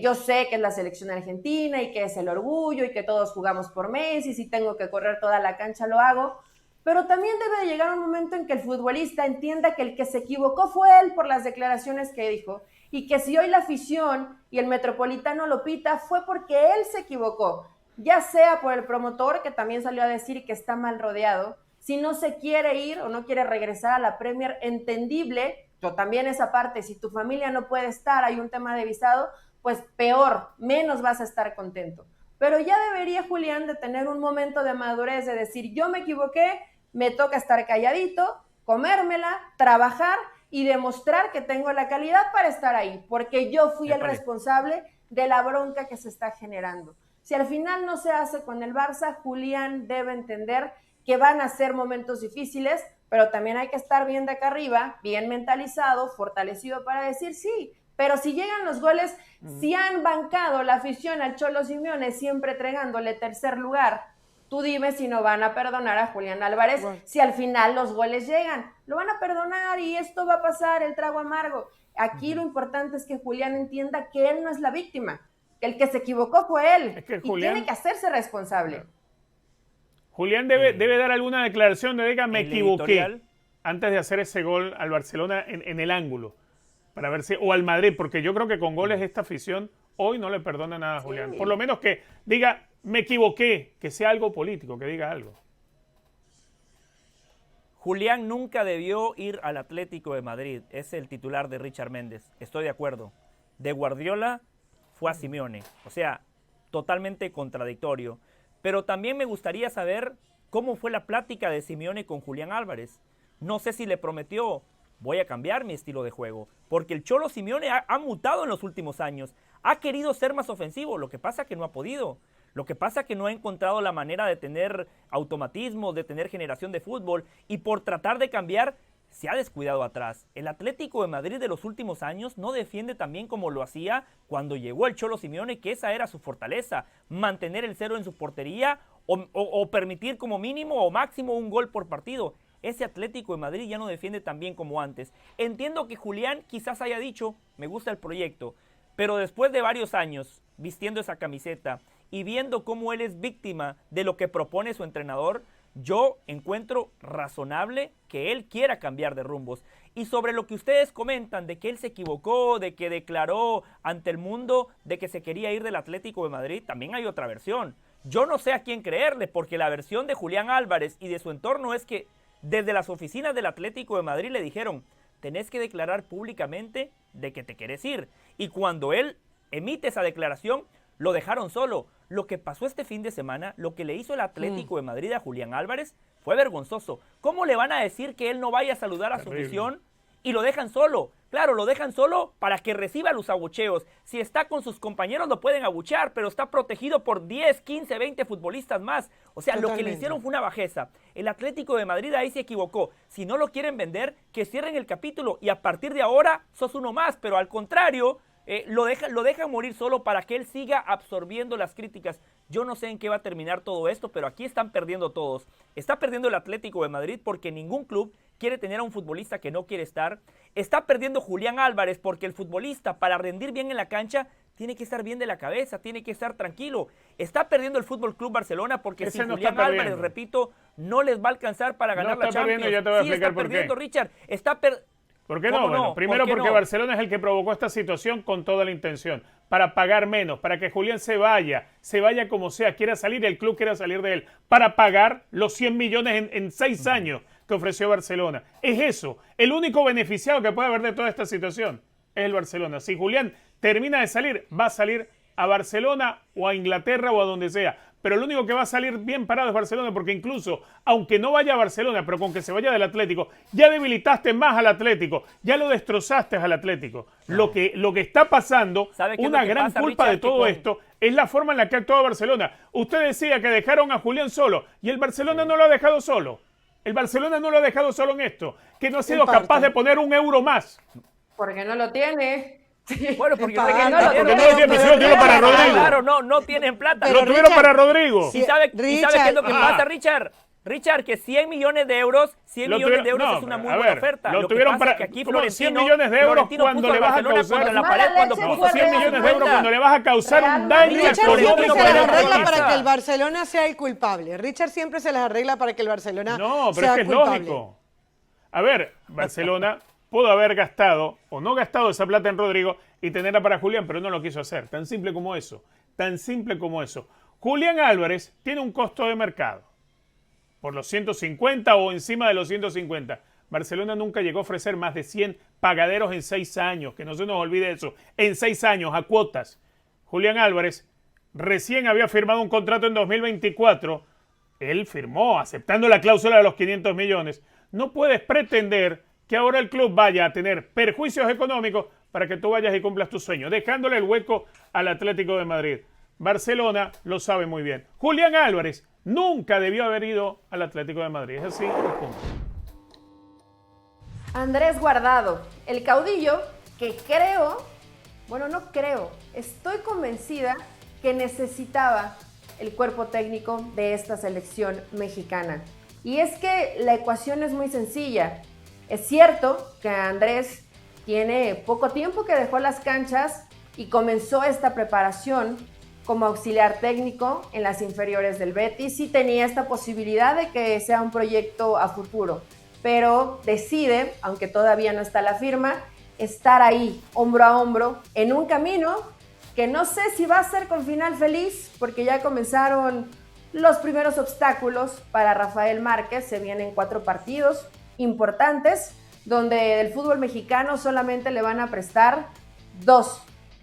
Yo sé que es la selección argentina y que es el orgullo y que todos jugamos por Messi, si tengo que correr toda la cancha lo hago, pero también debe de llegar un momento en que el futbolista entienda que el que se equivocó fue él por las declaraciones que dijo y que si hoy la afición y el Metropolitano lo pita fue porque él se equivocó, ya sea por el promotor que también salió a decir que está mal rodeado, si no se quiere ir o no quiere regresar a la Premier, entendible. Yo también esa parte, si tu familia no puede estar, hay un tema de visado, pues peor, menos vas a estar contento. Pero ya debería Julián de tener un momento de madurez, de decir, yo me equivoqué, me toca estar calladito, comérmela, trabajar y demostrar que tengo la calidad para estar ahí, porque yo fui el responsable de la bronca que se está generando. Si al final no se hace con el Barça, Julián debe entender que van a ser momentos difíciles, pero también hay que estar bien de acá arriba, bien mentalizado, fortalecido para decir sí. Pero si llegan los goles, si han bancado la afición al Cholo Simeone, siempre entregándole tercer lugar, tú dime si no van a perdonar a Julián Álvarez, si al final los goles llegan. Lo van a perdonar y esto va a pasar, el trago amargo. Aquí lo importante es que Julián entienda que él no es la víctima. El que se equivocó fue él. Es que Julián, y tiene que hacerse responsable. Julián debe dar alguna declaración de diga, me equivoqué, antes de hacer ese gol al Barcelona en el ángulo. Para ver si, o al Madrid, porque yo creo que con goles esta afición hoy no le perdona nada a Julián. Por lo menos que diga, me equivoqué, que sea algo político, que diga algo. Julián nunca debió ir al Atlético de Madrid. Es el titular de Richard Méndez. Estoy de acuerdo. De Guardiola fue a Simeone. O sea, totalmente contradictorio. Pero también me gustaría saber cómo fue la plática de Simeone con Julián Álvarez. No sé si le prometió, voy a cambiar mi estilo de juego. Porque el Cholo Simeone ha mutado en los últimos años. Ha querido ser más ofensivo, lo que pasa que no ha podido. Lo que pasa que no ha encontrado la manera de tener automatismo, de tener generación de fútbol. Y por tratar de cambiar, se ha descuidado atrás. El Atlético de Madrid de los últimos años no defiende tan bien como lo hacía cuando llegó el Cholo Simeone, que esa era su fortaleza. Mantener el cero en su portería o permitir como mínimo o máximo un gol por partido. Ese Atlético de Madrid ya no defiende tan bien como antes. Entiendo que Julián quizás haya dicho, me gusta el proyecto, pero después de varios años vistiendo esa camiseta y viendo cómo él es víctima de lo que propone su entrenador, yo encuentro razonable que él quiera cambiar de rumbos. Y sobre lo que ustedes comentan de que él se equivocó, de que declaró ante el mundo de que se quería ir del Atlético de Madrid, también hay otra versión. Yo no sé a quién creerle, porque la versión de Julián Álvarez y de su entorno es que desde las oficinas del Atlético de Madrid le dijeron, tenés que declarar públicamente de que te querés ir. Y cuando él emite esa declaración, lo dejaron solo. Lo que pasó este fin de semana, lo que le hizo el Atlético de Madrid a Julián Álvarez, fue vergonzoso. ¿Cómo le van a decir que él no vaya a saludar a su afición y lo dejan solo? Claro, lo dejan solo para que reciba los abucheos. Si está con sus compañeros lo pueden abuchear, pero está protegido por 10, 15, 20 futbolistas más. O sea, lo que le hicieron fue una bajeza. El Atlético de Madrid ahí se equivocó. Si no lo quieren vender, que cierren el capítulo y a partir de ahora sos uno más. Pero al contrario, lo dejan morir solo para que él siga absorbiendo las críticas. Yo no sé en qué va a terminar todo esto, pero aquí están perdiendo todos. Está perdiendo el Atlético de Madrid porque ningún club quiere tener a un futbolista que no quiere estar. Está perdiendo Julián Álvarez porque el futbolista, para rendir bien en la cancha, tiene que estar bien de la cabeza, tiene que estar tranquilo. Está perdiendo el Fútbol Club Barcelona porque si Julián Álvarez, repito, no les va a alcanzar para ganar la Champions. Ya te voy a explicar por qué. Está perdiendo, Richard. ¿Por qué no? Bueno, primero porque Barcelona es el que provocó esta situación con toda la intención, para pagar menos, para que Julián se vaya como sea, quiera salir, el club quiera salir de él, para pagar los 100 millones en 6 años que ofreció Barcelona. Es eso, el único beneficiado que puede haber de toda esta situación es el Barcelona. Si Julián termina de salir, va a salir a Barcelona o a Inglaterra o a donde sea. Pero el único que va a salir bien parado es Barcelona, porque incluso, aunque no vaya a Barcelona, pero con que se vaya del Atlético, ya debilitaste más al Atlético, ya lo destrozaste al Atlético. No. Lo que está pasando, una gran culpa de todo esto, es la forma en la que ha actuado Barcelona. Usted decía que dejaron a Julián solo, y el Barcelona no lo ha dejado solo. El Barcelona no lo ha dejado solo en esto, que no ha sido capaz de poner un euro más. Porque no lo tiene. Bueno, porque no lo tiene para Rodrigo. Claro, no tienen plata. Lo tuvieron para Rodrigo. ¿Y sabe qué es lo que pasa, Richard? Richard, que 100 millones de euros es una muy buena oferta. Lo tuvieron para que aquí 100 millones de euros cuando le vas a causar 100 millones de euros cuando le vas a causar un daño económico. Richard siempre se las arregla para que el Barcelona sea el culpable. Richard siempre se las arregla para que el Barcelona sea culpable. No, pero es que es lógico. A ver, Barcelona pudo haber gastado o no gastado esa plata en Rodrigo y tenerla para Julián, pero no lo quiso hacer. Tan simple como eso. Tan simple como eso. Julián Álvarez tiene un costo de mercado por los 150 o encima de los 150. Barcelona nunca llegó a ofrecer más de 100 pagaderos en 6 años. Que no se nos olvide eso. En 6 años, a cuotas. Julián Álvarez recién había firmado un contrato en 2024. Él firmó aceptando la cláusula de los 500 millones. No puedes pretender que ahora el club vaya a tener perjuicios económicos para que tú vayas y cumplas tu sueño, dejándole el hueco al Atlético de Madrid. Barcelona lo sabe muy bien. Julián Álvarez nunca debió haber ido al Atlético de Madrid. Es así, punto. Andrés Guardado, el caudillo que estoy convencida que necesitaba el cuerpo técnico de esta selección mexicana. Y es que la ecuación es muy sencilla. Es cierto que Andrés tiene poco tiempo que dejó las canchas y comenzó esta preparación como auxiliar técnico en las inferiores del Betis y tenía esta posibilidad de que sea un proyecto a futuro, pero decide, aunque todavía no está la firma, estar ahí, hombro a hombro, en un camino que no sé si va a ser con final feliz, porque ya comenzaron los primeros obstáculos para Rafael Márquez. Se vienen 4 partidos importantes, donde del fútbol mexicano solamente le van a prestar 2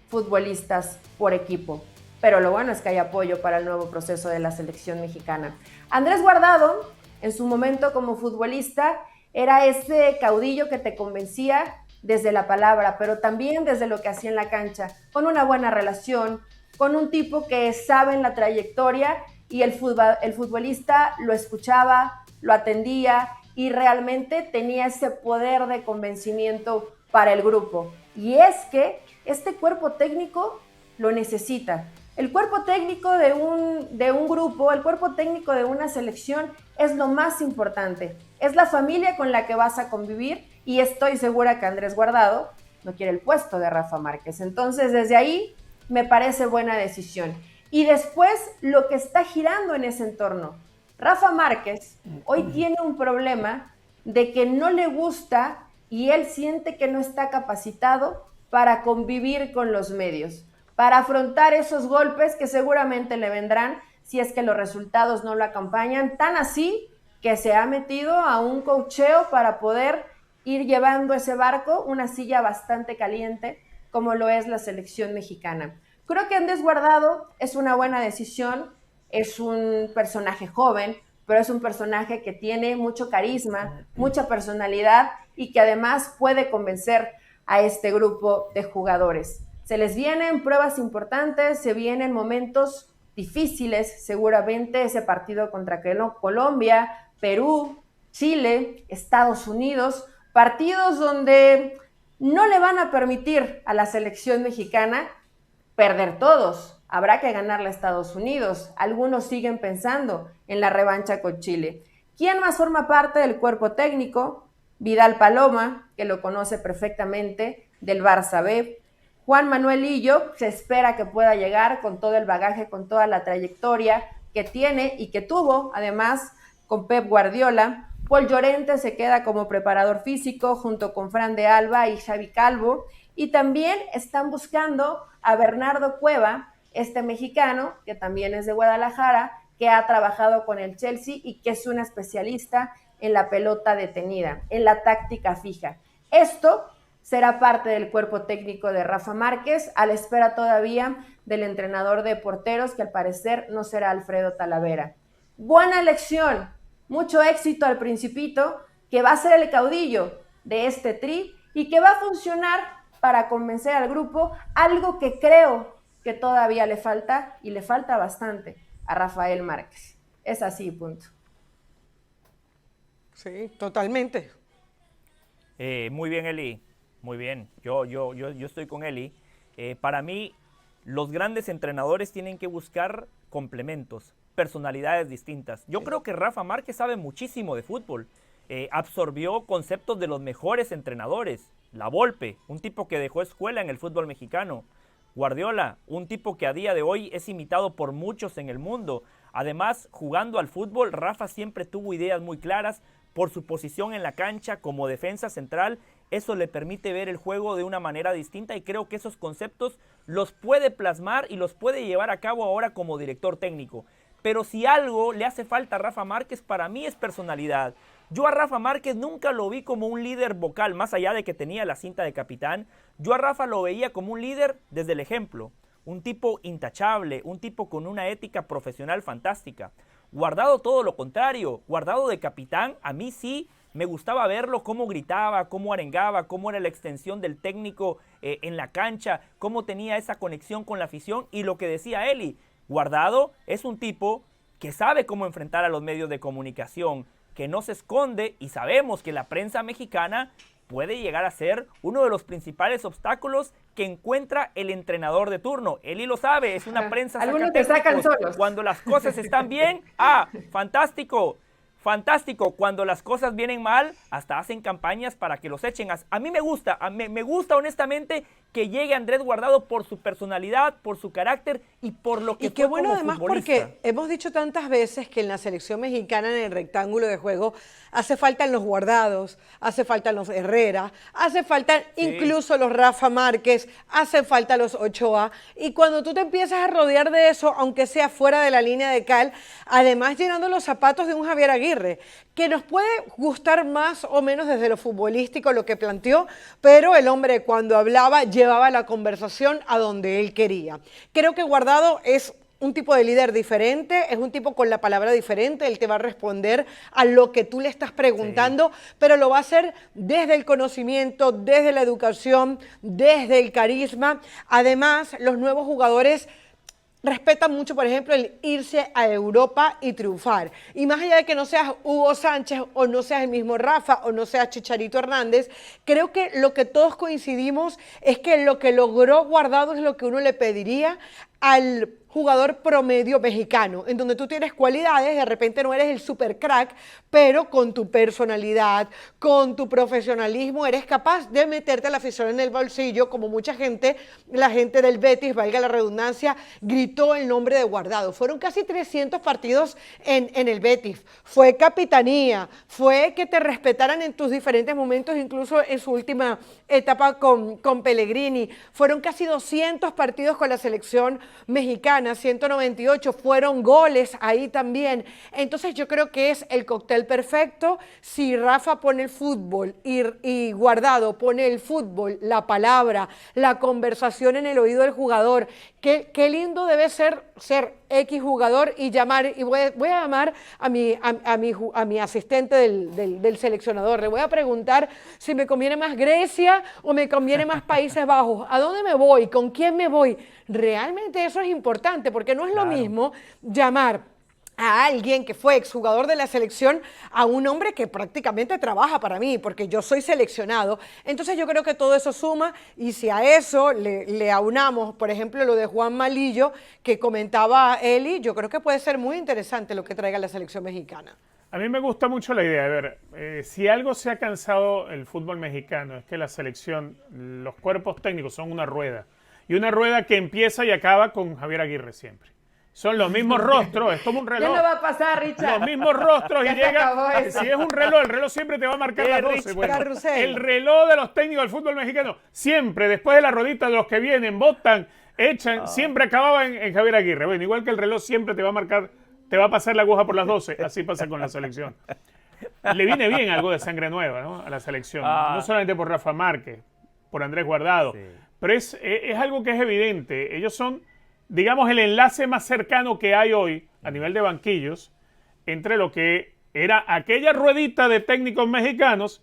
futbolistas por equipo. Pero lo bueno es que hay apoyo para el nuevo proceso de la selección mexicana. Andrés Guardado, en su momento como futbolista, era ese caudillo que te convencía desde la palabra, pero también desde lo que hacía en la cancha, con una buena relación, con un tipo que sabe en la trayectoria y el futbolista lo escuchaba, lo atendía y realmente tenía ese poder de convencimiento para el grupo. Y es que este cuerpo técnico lo necesita. El cuerpo técnico de un grupo, el cuerpo técnico de una selección es lo más importante. Es la familia con la que vas a convivir y estoy segura que Andrés Guardado no quiere el puesto de Rafa Márquez. Entonces, desde ahí me parece buena decisión. Y después, lo que está girando en ese entorno. Rafa Márquez hoy tiene un problema de que no le gusta y él siente que no está capacitado para convivir con los medios, para afrontar esos golpes que seguramente le vendrán si es que los resultados no lo acompañan, tan así que se ha metido a un coacheo para poder ir llevando ese barco, una silla bastante caliente, como lo es la selección mexicana. Creo que Andrés Guardado es una buena decisión, es un personaje joven, pero es un personaje que tiene mucho carisma, mucha personalidad y que además puede convencer a este grupo de jugadores. Se les vienen pruebas importantes, se vienen momentos difíciles, seguramente ese partido contra Colombia, Perú, Chile, Estados Unidos, partidos donde no le van a permitir a la selección mexicana perder todos. Habrá que ganarle a Estados Unidos. Algunos siguen pensando en la revancha con Chile. ¿Quién más forma parte del cuerpo técnico? Vidal Paloma, que lo conoce perfectamente, del Barça B. Juan Manuel Lillo se espera que pueda llegar con todo el bagaje, con toda la trayectoria que tiene y que tuvo, además, con Pep Guardiola. Paul Llorente se queda como preparador físico junto con Fran de Alba y Xavi Calvo. Y también están buscando a Bernardo Cueva, este mexicano, que también es de Guadalajara, que ha trabajado con el Chelsea y que es un especialista en la pelota detenida, en la táctica fija. Esto será parte del cuerpo técnico de Rafa Márquez, a la espera todavía del entrenador de porteros, que al parecer no será Alfredo Talavera. Buena elección, mucho éxito al Principito, que va a ser el caudillo de este tri y que va a funcionar para convencer al grupo, algo que creo que todavía le falta, y le falta bastante, a Rafael Márquez. Es así, punto. Sí, totalmente. Muy bien, Eli. Muy bien. Yo estoy con Eli. Para mí, los grandes entrenadores tienen que buscar complementos, personalidades distintas. Yo creo que Rafa Márquez sabe muchísimo de fútbol. Absorbió conceptos de los mejores entrenadores. La Volpe, un tipo que dejó escuela en el fútbol mexicano. Guardiola, un tipo que a día de hoy es imitado por muchos en el mundo. Además, jugando al fútbol, Rafa siempre tuvo ideas muy claras por su posición en la cancha como defensa central. Eso le permite ver el juego de una manera distinta y creo que esos conceptos los puede plasmar y los puede llevar a cabo ahora como director técnico. Pero si algo le hace falta a Rafa Márquez, para mí es personalidad. Yo a Rafa Márquez nunca lo vi como un líder vocal, más allá de que tenía la cinta de capitán. Yo a Rafa lo veía como un líder desde el ejemplo. Un tipo intachable, un tipo con una ética profesional fantástica. Guardado todo lo contrario, Guardado de capitán, a mí sí me gustaba verlo, cómo gritaba, cómo arengaba, cómo era la extensión del técnico en la cancha, cómo tenía esa conexión con la afición. Y lo que decía Eli, Guardado es un tipo que sabe cómo enfrentar a los medios de comunicación, que no se esconde, y sabemos que la prensa mexicana puede llegar a ser uno de los principales obstáculos que encuentra el entrenador de turno. Eli lo sabe, es una prensa algunos te sacan solos. Cuando las cosas están bien, fantástico. Fantástico, cuando las cosas vienen mal, hasta hacen campañas para que los echen. A mí me gusta, me gusta honestamente que llegue Andrés Guardado por su personalidad, por su carácter y por lo que y qué fue bueno como además futbolista. Porque hemos dicho tantas veces que en la selección mexicana, en el rectángulo de juego, hace falta los Guardados, hace falta los Herrera, hace falta incluso los Rafa Márquez, hace falta los Ochoa, y cuando tú te empiezas a rodear de eso, aunque sea fuera de la línea de cal, además llenando los zapatos de un Javier Aguirre, que nos puede gustar más o menos desde lo futbolístico lo que planteó, pero el hombre cuando hablaba llevaba la conversación a donde él quería. Creo que Guardado es un tipo de líder diferente, es un tipo con la palabra diferente, él te va a responder a lo que tú le estás preguntando, pero lo va a hacer desde el conocimiento, desde la educación, desde el carisma. Además, los nuevos jugadores respetan mucho, por ejemplo, el irse a Europa y triunfar. Y más allá de que no seas Hugo Sánchez o no seas el mismo Rafa o no seas Chicharito Hernández, creo que lo que todos coincidimos es que lo que logró Guardado es lo que uno le pediría al jugador promedio mexicano, en donde tú tienes cualidades, de repente no eres el super crack, pero con tu personalidad, con tu profesionalismo, eres capaz de meterte a la afición en el bolsillo, como mucha gente, la gente del Betis, valga la redundancia, gritó el nombre de Guardado. Fueron casi 300 partidos en el Betis, fue capitanía, fue que te respetaran en tus diferentes momentos, incluso en su última etapa con Pellegrini, fueron casi 200 partidos con la selección mexicana, 198, fueron goles ahí también. Entonces yo creo que es el cóctel perfecto. Si Rafa pone el fútbol y Guardado pone el fútbol, la palabra, la conversación en el oído del jugador, qué lindo debe ser X jugador y llamar, y voy a llamar a mi asistente del seleccionador, le voy a preguntar si me conviene más Grecia o me conviene más Países Bajos, ¿a dónde me voy? ¿Con quién me voy? Realmente eso es importante, porque no es lo mismo llamar a alguien que fue exjugador de la selección a un hombre que prácticamente trabaja para mí, porque yo soy seleccionado. Entonces yo creo que todo eso suma, y si a eso le aunamos, por ejemplo, lo de Juan Malillo, que comentaba Eli, yo creo que puede ser muy interesante lo que traiga la selección mexicana. A mí me gusta mucho la idea. A ver, si algo se ha cansado el fútbol mexicano es que la selección, los cuerpos técnicos son una rueda. Y una rueda que empieza y acaba con Javier Aguirre siempre. Son los mismos rostros, es como un reloj. Ya no va a pasar, Richard. Los mismos rostros y llega. Si es un reloj, el reloj siempre te va a marcar las 12. Bueno, el reloj de los técnicos del fútbol mexicano, siempre, después de la rodita de los que vienen, votan, echan, siempre acababa en Javier Aguirre. Bueno, igual que el reloj siempre te va a marcar, te va a pasar la aguja por las 12. Así pasa con la selección. Le viene bien algo de sangre nueva, ¿no?, a la selección. No solamente por Rafa Márquez, por Andrés Guardado. Sí. Pero es algo que es evidente. Ellos son, digamos, el enlace más cercano que hay hoy a nivel de banquillos entre lo que era aquella ruedita de técnicos mexicanos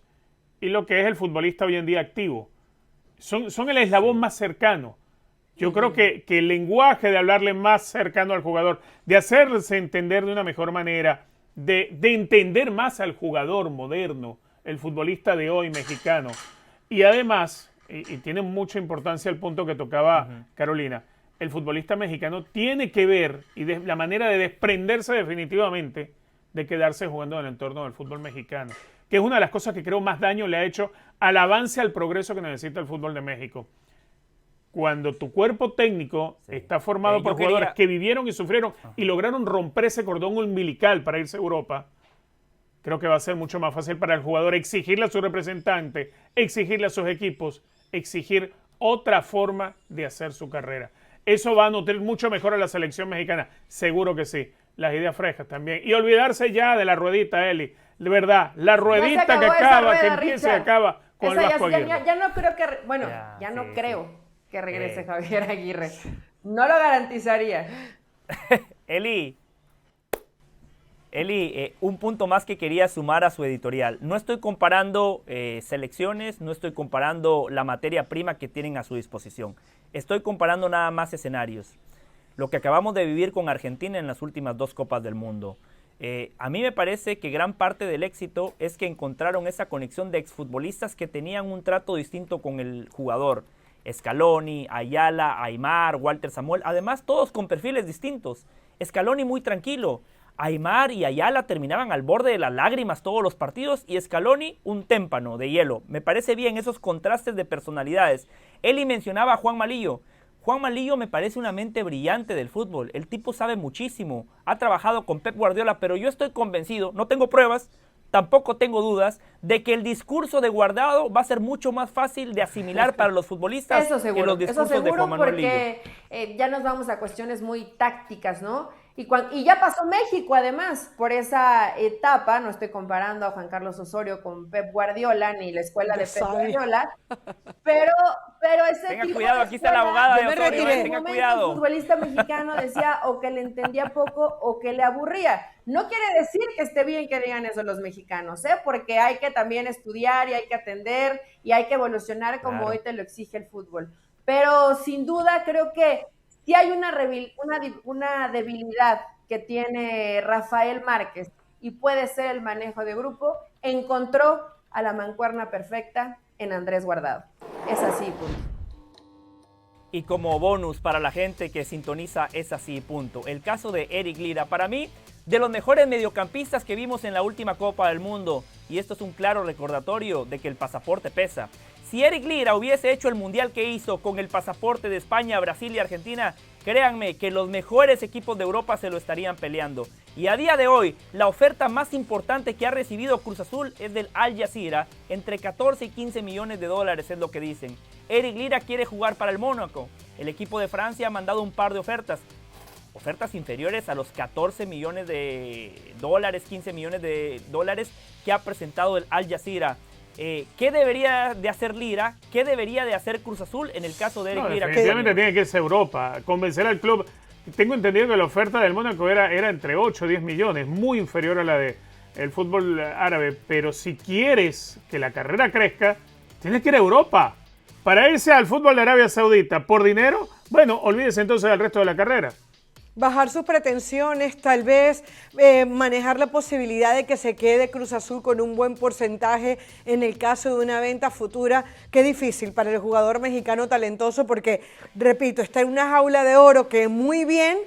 y lo que es el futbolista hoy en día activo. Son el eslabón más cercano. Yo creo que el lenguaje de hablarle más cercano al jugador, de hacerse entender de una mejor manera, de entender más al jugador moderno, el futbolista de hoy mexicano. Y además, y tiene mucha importancia el punto que tocaba Carolina, el futbolista mexicano tiene que ver y la manera de desprenderse definitivamente de quedarse jugando en el entorno del fútbol mexicano, que es una de las cosas que creo más daño le ha hecho al avance, al progreso que necesita el fútbol de México. Cuando tu cuerpo técnico está formado por jugadores que vivieron y sufrieron y lograron romper ese cordón umbilical para irse a Europa, creo que va a ser mucho más fácil para el jugador exigirle a su representante, exigirle a sus equipos, exigir otra forma de hacer su carrera. Eso va a nutrir mucho mejor a la selección mexicana, seguro que sí. Las ideas frescas también. Y olvidarse ya de la ruedita, Eli. De verdad, la ruedita que acaba, rueda, que empieza y acaba con el Vasco Aguirre. Ya no creo que, bueno, ya no creo que regrese Javier Aguirre. No lo garantizaría. Eli, Eli, un punto más que quería sumar a su editorial. No estoy comparando selecciones, no estoy comparando la materia prima que tienen a su disposición. Estoy comparando nada más escenarios. Lo que acabamos de vivir con Argentina en las últimas 2 Copas del Mundo. A mí me parece que gran parte del éxito es que encontraron esa conexión de exfutbolistas que tenían un trato distinto con el jugador. Scaloni, Ayala, Aimar, Walter Samuel, además todos con perfiles distintos. Scaloni muy tranquilo, Aimar y Ayala terminaban al borde de las lágrimas todos los partidos y Scaloni un témpano de hielo. Me parece bien esos contrastes de personalidades. Eli mencionaba a Juan Malillo. Juan Malillo me parece una mente brillante del fútbol. El tipo sabe muchísimo. Ha trabajado con Pep Guardiola, pero yo estoy convencido, no tengo pruebas, tampoco tengo dudas, de que el discurso de Guardado va a ser mucho más fácil de asimilar para los futbolistas que los discursos de Juan Manuel Lillo. Porque ya nos vamos a cuestiones muy tácticas, ¿no? Y ya pasó México, además, por esa etapa. No estoy comparando a Juan Carlos Osorio con Pep Guardiola, ni la escuela de Pep Guardiola, pero ese tenga tipo cuidado, de aquí está la abogada de Osorio, tenga cuidado. El futbolista mexicano decía o que le entendía poco o que le aburría. No quiere decir que esté bien que digan eso los mexicanos, porque hay que también estudiar y hay que atender y hay que evolucionar como hoy te lo exige el fútbol. Pero sin duda creo que sí hay una debilidad que tiene Rafael Márquez y puede ser el manejo de grupo. Encontró a la mancuerna perfecta en Andrés Guardado. Es así, punto. Y como bonus para la gente que sintoniza Es Así, punto. El caso de Eric Lira, para mí, de los mejores mediocampistas que vimos en la última Copa del Mundo. Y esto es un claro recordatorio de que el pasaporte pesa. Si Eric Lira hubiese hecho el mundial que hizo con el pasaporte de España, Brasil y Argentina, créanme que los mejores equipos de Europa se lo estarían peleando. Y a día de hoy, la oferta más importante que ha recibido Cruz Azul es del Al Jazeera, entre 14 y 15 millones de dólares es lo que dicen. Eric Lira quiere jugar para el Mónaco. El equipo de Francia ha mandado un par de ofertas inferiores a los 14 millones de dólares, 15 millones de dólares que ha presentado el Al Jazeera. ¿Qué debería de hacer Lira? ¿Qué debería de hacer Cruz Azul en el caso de Eric Lira? Definitivamente tiene que irse a Europa, convencer al club. Tengo entendido que la oferta del Mónaco era entre 8 y 10 millones, muy inferior a la del fútbol árabe. Pero si quieres que la carrera crezca, tienes que ir a Europa. Para irse al fútbol de Arabia Saudita por dinero, bueno, olvídese entonces del resto de la carrera. Bajar sus pretensiones, tal vez manejar la posibilidad de que se quede Cruz Azul con un buen porcentaje en el caso de una venta futura. Qué difícil para el jugador mexicano talentoso porque, repito, está en una jaula de oro que muy bien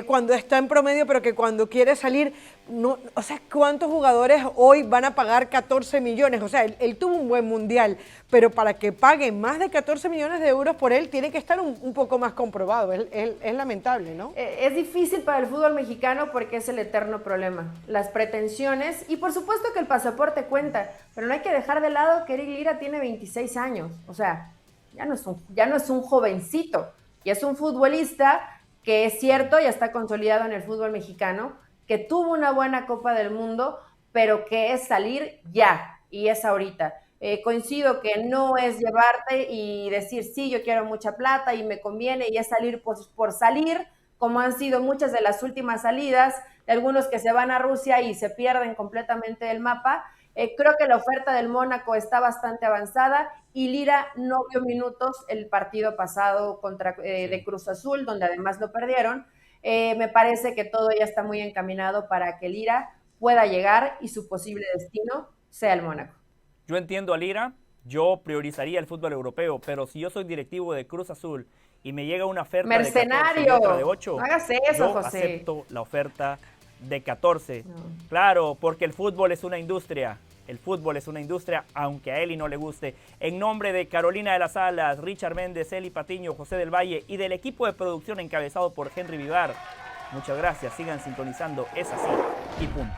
cuando está en promedio, pero que cuando quiere salir, no, o sea, ¿cuántos jugadores hoy van a pagar 14 millones? O sea, él tuvo un buen mundial, pero para que paguen más de 14 millones de euros por él, tiene que estar un poco más comprobado. Es lamentable, ¿no? Es difícil para el fútbol mexicano porque es el eterno problema. Las pretensiones, y por supuesto que el pasaporte cuenta, pero no hay que dejar de lado que Eric Lira tiene 26 años. O sea, ya no es un jovencito, y es un futbolista que es cierto, ya está consolidado en el fútbol mexicano, que tuvo una buena Copa del Mundo, pero que es salir ya, y es ahorita. Coincido que no es llevarte y decir, sí, yo quiero mucha plata y me conviene, y es salir por salir, como han sido muchas de las últimas salidas, de algunos que se van a Rusia y se pierden completamente del mapa. Creo que la oferta del Mónaco está bastante avanzada y Lira no vio minutos el partido pasado de Cruz Azul, donde además lo perdieron. Me parece que todo ya está muy encaminado para que Lira pueda llegar y su posible destino sea el Mónaco. Yo entiendo a Lira, yo priorizaría el fútbol europeo, pero si yo soy directivo de Cruz Azul y me llega una oferta ¡mercenario! De 14 y otra de 8, no hagas eso, yo José. acepto la oferta de 14. No. Claro, porque el fútbol es una industria. El fútbol es una industria, aunque a Eli no le guste. En nombre de Carolina de las Alas, Richard Méndez, Eli Patiño, José del Valle y del equipo de producción encabezado por Henry Vivar, muchas gracias. Sigan sintonizando Es Así y punto.